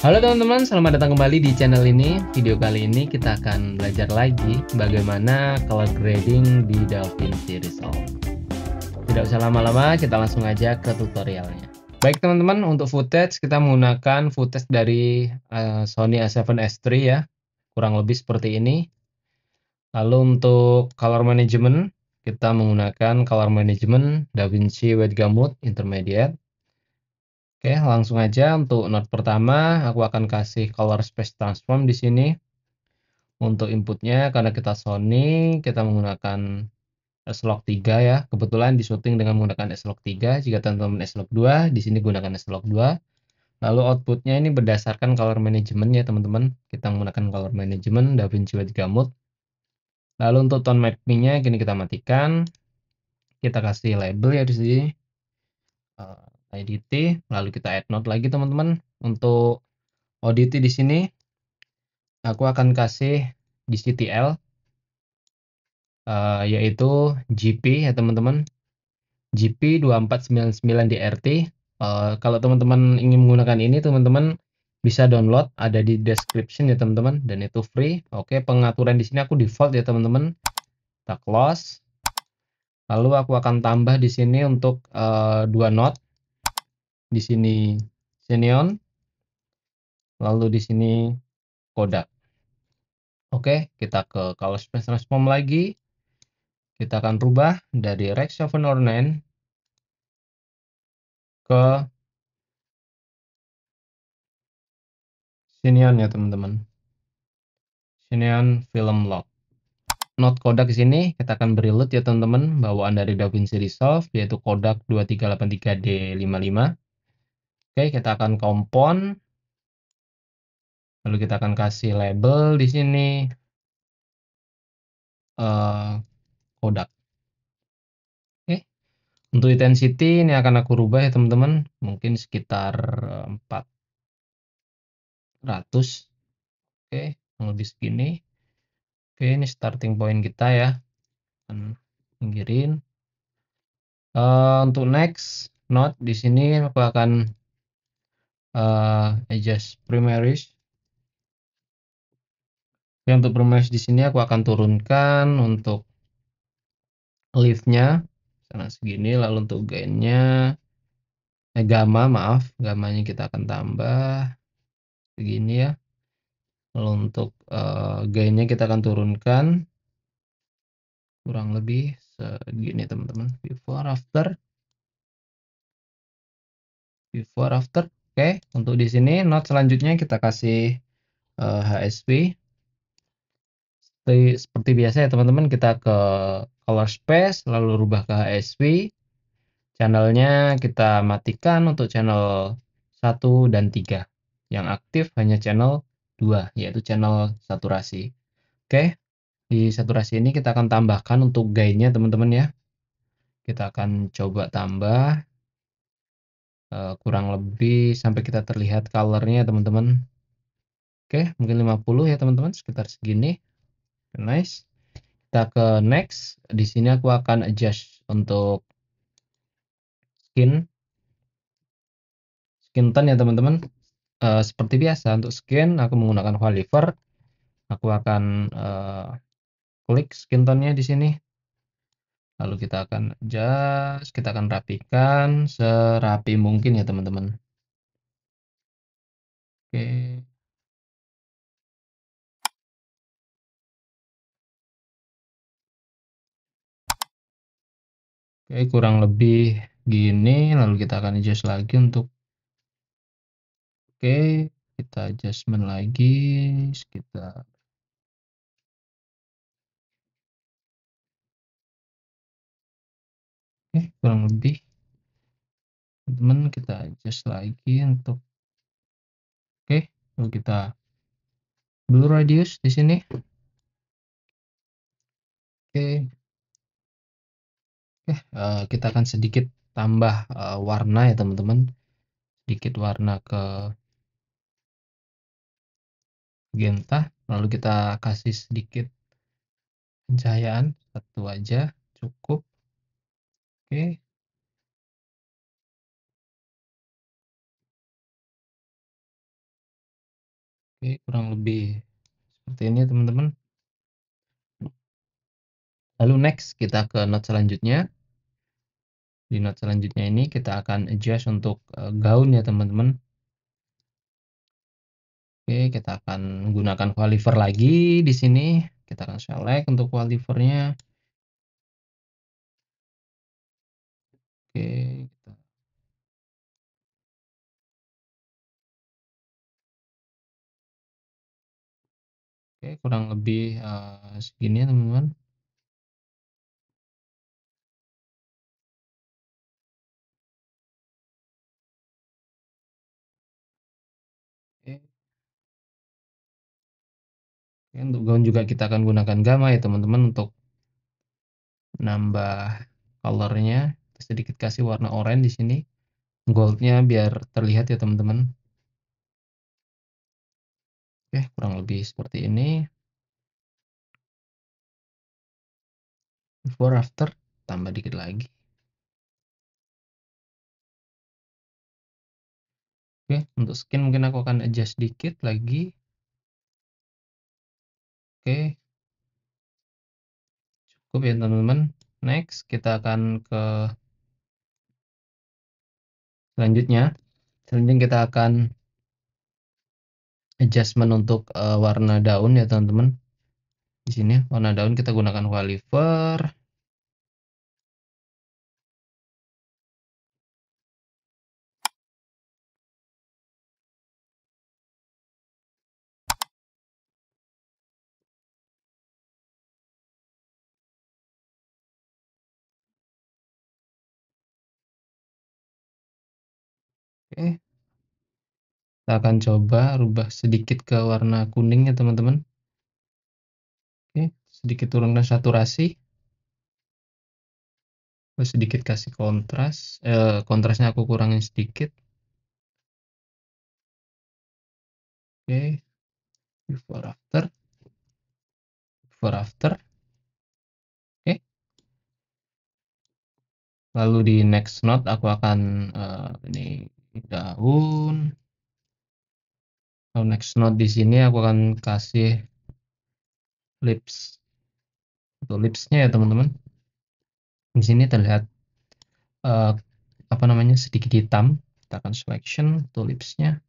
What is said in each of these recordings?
Halo teman-teman, selamat datang kembali di channel ini. Video kali ini kita akan belajar lagi bagaimana color grading di DaVinci Resolve. Tidak usah lama-lama, kita langsung aja ke tutorialnya. Baik teman-teman, untuk footage kita menggunakan footage dari Sony A7S III ya, kurang lebih seperti ini. Lalu untuk color management, kita menggunakan color management DaVinci White Gamut Intermediate. Oke, langsung aja untuk node pertama, aku akan kasih color space transform di sini. Untuk inputnya, karena kita Sony, kita menggunakan S-Log 3 ya. Kebetulan di syuting dengan menggunakan S-Log 3. Jika teman-teman S-Log 2, di sini gunakan S-Log 2. Lalu outputnya ini berdasarkan color management ya teman-teman. Kita menggunakan color management DaVinci White Gamut. Lalu untuk tone mapping-nya, kini kita matikan. Kita kasih label ya di sini. IDT, lalu kita add node lagi teman-teman. Untuk ODT di sini aku akan kasih DCTL yaitu GP ya teman-teman. GP 2499 DRT. Kalau teman-teman ingin menggunakan ini teman-teman bisa download, ada di description ya teman-teman, dan itu free. Oke, pengaturan di sini aku default ya teman-teman. Kita close. Lalu aku akan tambah di sini untuk dua node. Di sini Xenon, lalu di sini Kodak. Oke, kita ke color space transform lagi. Kita akan rubah dari Rec 709 ke Xenon ya teman-teman. Xenon Film Lock. Node Kodak di sini kita akan beri load ya teman-teman, bawaan dari DaVinci Resolve yaitu Kodak 2383D55. Oke, kita akan kompon. Lalu kita akan kasih label di sini Kodak. Oke. Untuk intensity ini akan aku rubah ya teman-teman, mungkin sekitar 400. Oke, lebih segini. Oke, ini starting point kita ya. Pinggirin. Untuk next node di sini aku akan adjust primaries. Untuk primaries di sini aku akan turunkan untuk liftnya sana segini, lalu untuk gainnya gamanya kita akan tambah begini ya. Lalu untuk gainnya kita akan turunkan kurang lebih segini teman-teman. Before after. Oke, untuk di sini node selanjutnya kita kasih HSV. Seperti biasa ya teman-teman, kita ke color space lalu rubah ke HSV. Channelnya kita matikan untuk channel 1 dan 3. Yang aktif hanya channel 2, yaitu channel saturasi. Oke, di saturasi ini kita akan tambahkan untuk gainnya teman-teman ya. Kita akan coba tambah kurang lebih sampai kita terlihat colornya teman-teman. Oke, mungkin 50 ya teman-teman, sekitar segini. Nice. Kita ke next. Di sini aku akan adjust untuk skin tone ya teman-teman. Seperti biasa untuk skin aku menggunakan Qualiver. Aku akan klik skin tone-nya di sini. Lalu kita akan adjust, kita akan rapikan serapi mungkin ya teman-teman. Oke. Oke, kurang lebih gini, lalu kita akan adjust lagi untuk oke, kita adjustment lagi sekitar kurang lebih teman-teman, kita adjust lagi untuk oke, lalu kita blur radius di sini. Oke. Kita akan sedikit tambah warna ya teman-teman, sedikit warna ke magenta, lalu kita kasih sedikit pencahayaan, satu aja cukup. Oke, Oke, kurang lebih seperti ini teman-teman. Lalu next kita ke note selanjutnya. Di note selanjutnya ini kita akan adjust untuk gaun ya teman-teman. Oke, kita akan menggunakan qualifier lagi di sini. Kita akan select untuk qualifiernya. Oke, oke, kurang lebih segini ya teman-teman. Oke, untuk gaun juga kita akan gunakan gamma ya teman-teman untuk nambah colornya. Sedikit kasih warna oranye di sini. Goldnya biar terlihat ya teman-teman. Oke, kurang lebih seperti ini. Before after tambah dikit lagi. Oke, untuk skin mungkin aku akan adjust dikit lagi. Oke, cukup ya teman-teman. Next kita akan ke selanjutnya. Selanjutnya kita akan adjustment untuk warna daun ya teman-teman. Di sini warna daun kita gunakan qualifier. Oke, kita akan coba rubah sedikit ke warna kuning ya teman-teman. Oke, sedikit turunkan saturasi. Terus sedikit kasih kontras. Kontrasnya aku kurangin sedikit. Oke, before after. Before after. Oke. Lalu di next note aku akan ini daun. Lalu next note di sini aku akan kasih lips. Untuk lipsnya ya teman-teman. Di sini terlihat eh, apa namanya sedikit hitam. Kita akan selection untuk lipsnya.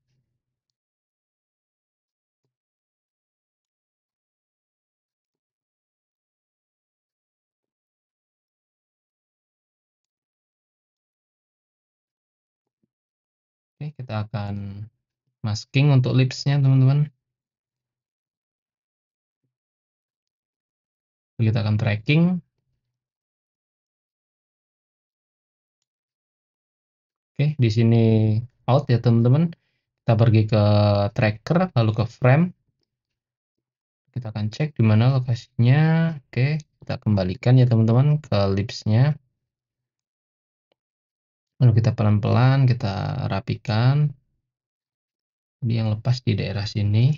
Oke, kita akan masking untuk lipsnya teman-teman. Kita akan tracking. Oke, di sini out ya teman-teman. Kita pergi ke tracker, lalu ke frame. Kita akan cek di mana lokasinya. Oke, kita kembalikan ya teman-teman ke lipsnya. Lalu kita pelan-pelan kita rapikan. Jadi yang lepas di daerah sini.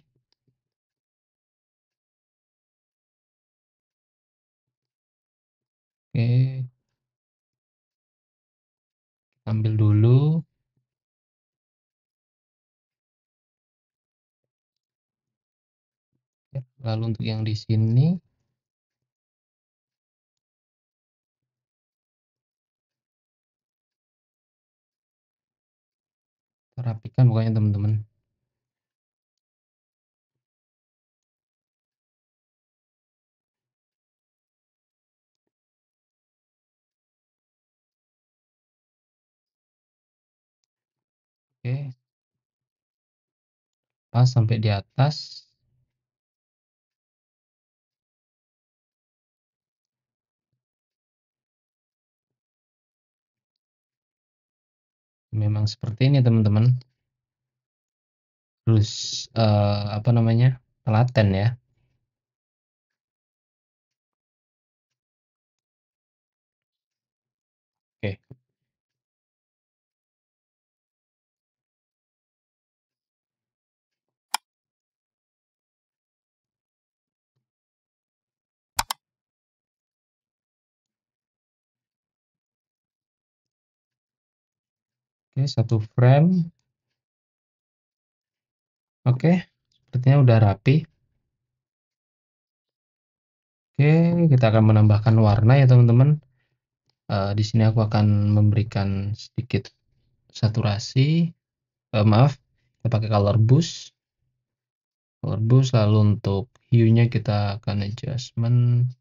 Oke, ambil dulu. Lalu untuk yang di sini kita rapikan pokoknya teman-teman. Oke, pas sampai di atas. Memang seperti ini teman-teman. Terus apa namanya? Telaten ya. Oke. Oke, satu frame. Oke. Sepertinya udah rapi. Oke, kita akan menambahkan warna ya teman-teman. Di sini aku akan memberikan sedikit saturasi. Maaf, kita pakai color boost. Lalu untuk hue-nya kita akan adjustment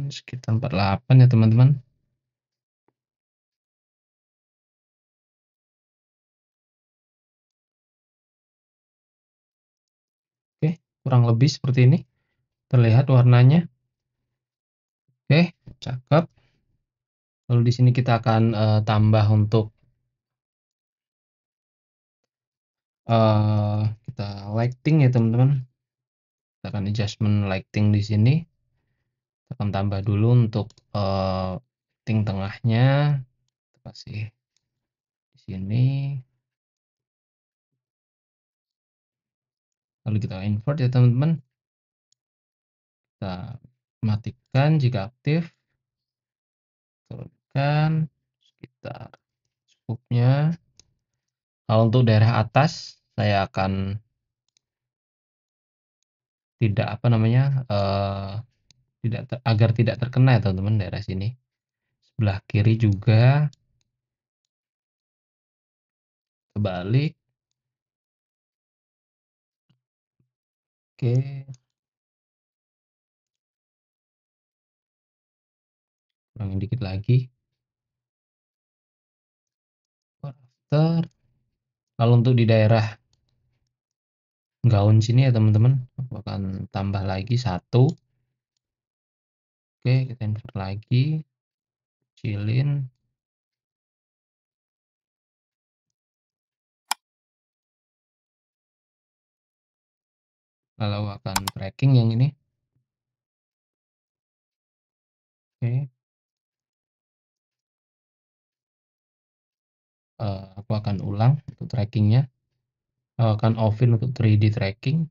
sekitar 48 ya teman-teman. Oke, kurang lebih seperti ini terlihat warnanya. Oke, cakep. Lalu di sini kita akan tambah untuk kita lighting ya teman-teman. Kita akan adjustment lighting di sini. Kita akan tambah dulu untuk lighting tengahnya. Kita kasih di sini. Lalu kita invert ya teman-teman. Kita matikan jika aktif. Turunkan sekitar cukupnya. Kalau untuk daerah atas saya akan tidak agar tidak terkena ya teman-teman daerah sini. Sebelah kiri juga kebalik. Oke, kurangin dikit lagi. After. Lalu untuk di daerah gaun sini ya teman-teman, aku akan tambah lagi 1. Oke, kita invert lagi, kecilin. Lalu akan tracking yang ini. Oke, aku akan ulang untuk trackingnya. Aku akan offin untuk 3D tracking.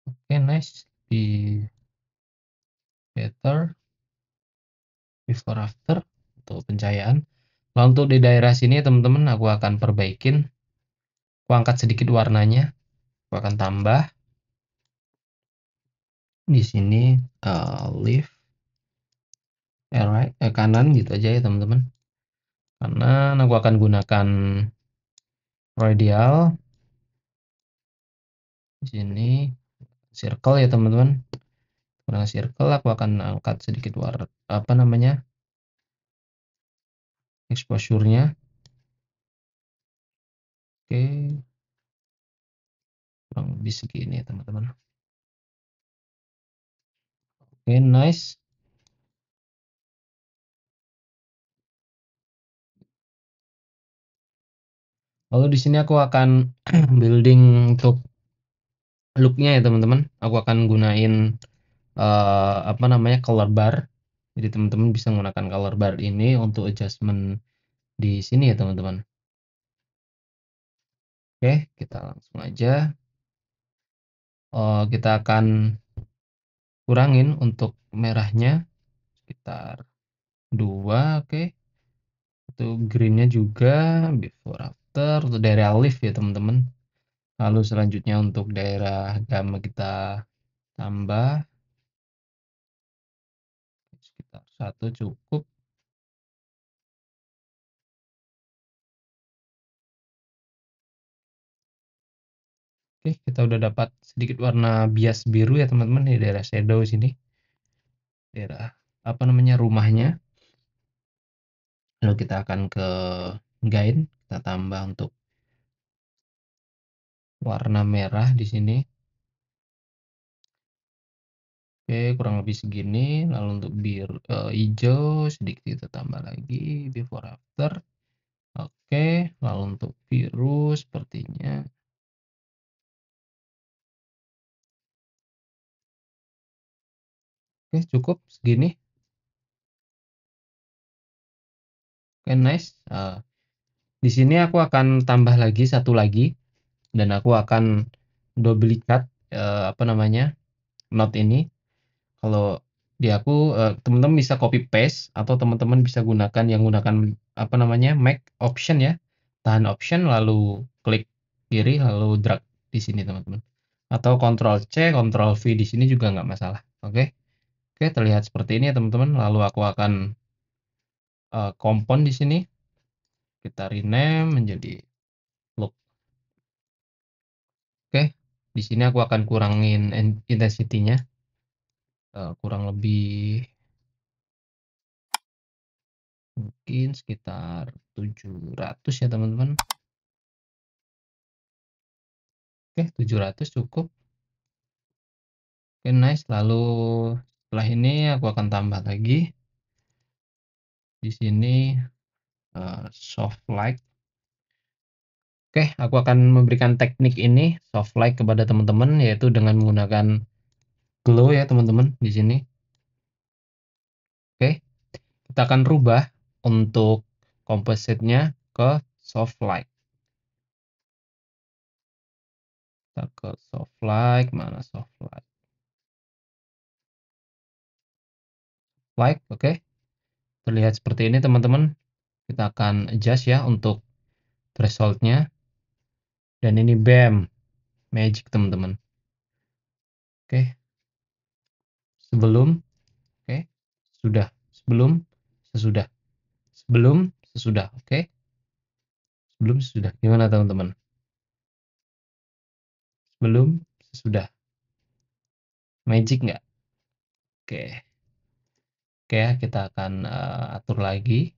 Oke, nice. Di better before after untuk pencahayaan. Lalu untuk di daerah sini teman-teman aku akan perbaikin. Aku angkat sedikit warnanya. Aku akan tambah di sini left, right, kanan gitu aja ya teman-teman. Kanan aku akan gunakan radial. Di sini circle ya teman-teman. Gunakan circle aku akan angkat sedikit exposure-nya. Oke, kurang lebih segini ya teman-teman. Oke, nice. Lalu di sini aku akan building untuk looknya ya teman-teman. Aku akan gunain color bar. Jadi teman-teman bisa menggunakan color bar ini untuk adjustment di sini ya teman-teman. Oke, kita langsung aja. Kita akan kurangin untuk merahnya sekitar 2. Oke. Untuk greennya juga before after untuk daerah lift ya teman-teman. Lalu selanjutnya untuk daerah gamma kita tambah sekitar 1 cukup. Oke, kita udah dapat sedikit warna bias biru ya teman-teman di daerah shadow sini. Daerah rumahnya. Lalu kita akan ke guide, kita tambah untuk warna merah di sini. Oke, kurang lebih segini. Lalu untuk biru hijau sedikit kita tambah lagi before after. Oke, lalu untuk biru sepertinya oke, cukup segini. Oke, nice. Di sini aku akan tambah lagi 1 lagi dan aku akan duplikat note ini. Kalau Di aku, teman-teman bisa copy paste atau teman-teman bisa gunakan yang gunakan apa namanya, Mac option ya. Tahan option lalu klik kiri lalu drag di sini teman-teman. Atau Ctrl C, Ctrl V di sini juga nggak masalah. Oke. Oke, terlihat seperti ini ya teman-teman. Lalu aku akan kompon di sini. Kita rename menjadi look. Oke. Di sini aku akan kurangin intensity-nya. Kurang lebih mungkin sekitar 700 ya teman-teman. Oke, 700 cukup. Oke, nice. Lalu setelah ini aku akan tambah lagi di sini soft light. Oke, aku akan memberikan teknik ini soft light kepada teman-teman yaitu dengan menggunakan glow ya teman-teman di sini. Oke, kita akan rubah untuk composite-nya ke soft light. Kita ke soft light, mana soft light? Light, oke. Terlihat seperti ini teman-teman. Kita akan adjust ya untuk threshold-nya. Dan ini bam, magic teman-teman. Oke, sebelum, oke, sudah, sebelum, sesudah, sebelum, sesudah, oke, sebelum, sesudah. Gimana teman-teman? Sebelum, sesudah, magic nggak? Oke, oke ya, kita akan atur lagi.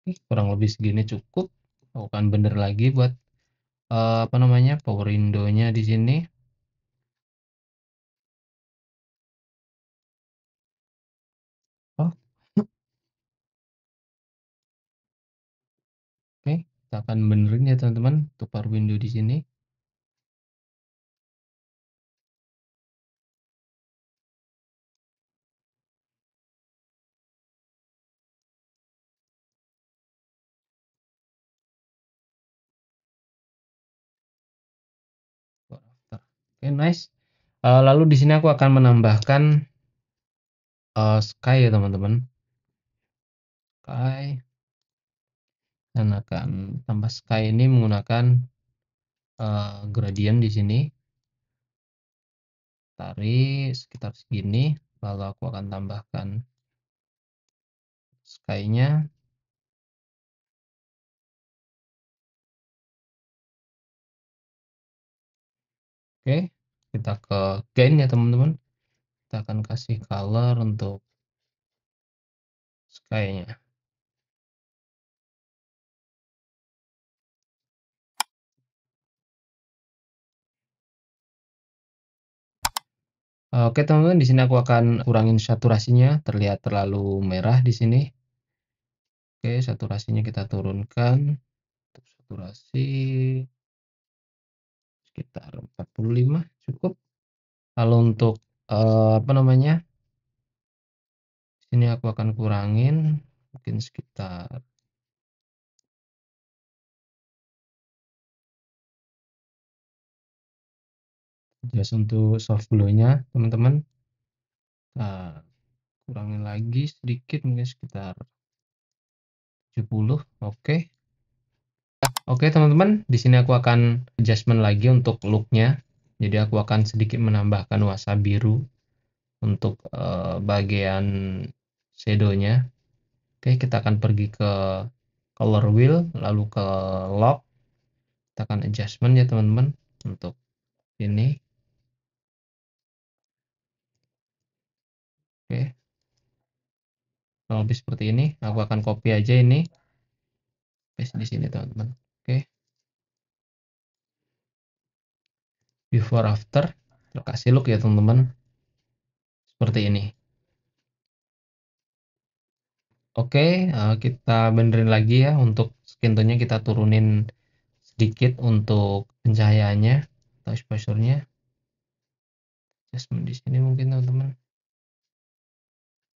Oke, kurang lebih segini cukup. Aku akan bener lagi buat apa namanya power window-nya di sini. Oh, oke, kita akan benerin ya teman-teman untuk power window di sini. Oke, nice. Lalu di sini aku akan menambahkan sky ya teman-teman. Sky dan akan tambah sky ini menggunakan gradient di sini. Tarik sekitar segini, lalu aku akan tambahkan sky-nya. Oke, kita ke gain ya teman-teman. Kita akan kasih color untuk sky-nya. Oke teman-teman, di sini aku akan kurangin saturasinya, terlihat terlalu merah di sini. Oke, saturasinya kita turunkan. Untuk saturasi sekitar 45 cukup. Lalu untuk apa namanya? Sini aku akan kurangin mungkin sekitar just untuk soft glow-nya teman-teman. Nah, kurangin lagi sedikit mungkin sekitar 70. Oke. Oke teman-teman, di sini aku akan adjustment lagi untuk look-nya. Jadi aku akan sedikit menambahkan nuansa biru untuk bagian shadow-nya. Oke, kita akan pergi ke color wheel lalu ke lock. Kita akan adjustment ya teman-teman untuk ini. Oke. Kurang lebih seperti ini. Aku akan copy aja ini. Paste di sini teman-teman. Oke. Before after. Kasih look ya teman-teman. Seperti ini. Oke, kita benerin lagi ya untuk skin tone-nya kita turunin sedikit untuk pencahayaannya atau exposure-nya. Adjustment di sini mungkin teman-teman.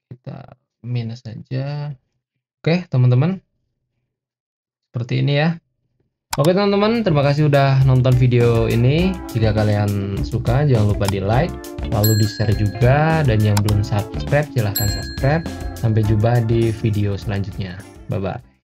Kita minus saja. Oke, teman-teman. Seperti ini ya. Oke teman-teman, terima kasih udah nonton video ini. Jika kalian suka, jangan lupa di like, lalu di share juga. Dan yang belum subscribe, silahkan subscribe. Sampai jumpa di video selanjutnya. Bye-bye.